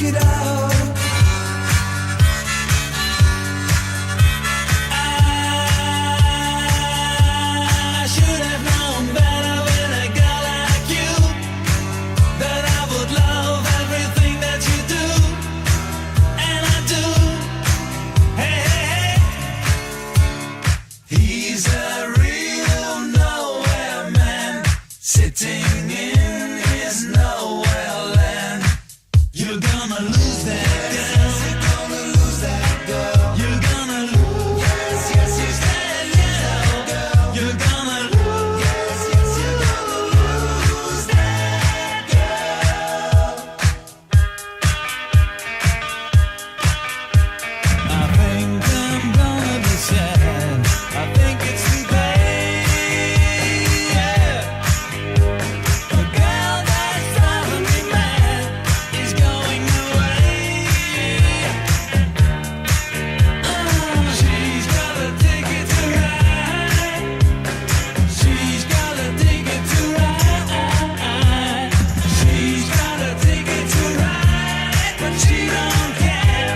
it out. I should have known better with a girl like you, that I would love everything that you do, and I do. Hey, hey, hey. He's a real nowhere man, sitting in his nowhere land. You're gonna lose that girl. You're gonna lose that girl. You're gonna lose. Yes, yes, yes, that girl. You're gonna lose. Yes, yes, you're gonna lose that girl. I think I'm gonna be sad. I think it's too late. Yeah. The girl that's driving me mad is going away. She's got a ticket to ride. She's got a ticket to ride. She's got a ticket to ride, but she don't care.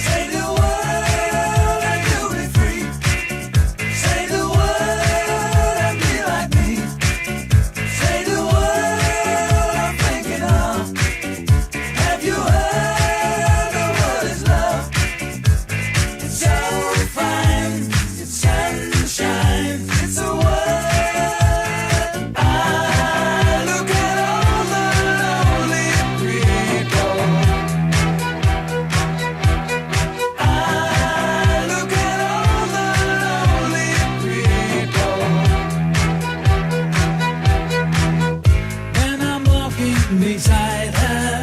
Say the word and you'll be free. Say the word and be like me. Say the word I'm thinking of. Have you heard the word is love? It's so fine, it's sunshine, it's a word. Look at all the lonely people. Look at all the lonely people. When I'm walking beside her,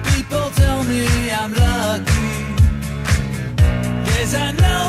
people tell me I'm lucky. Yes, I know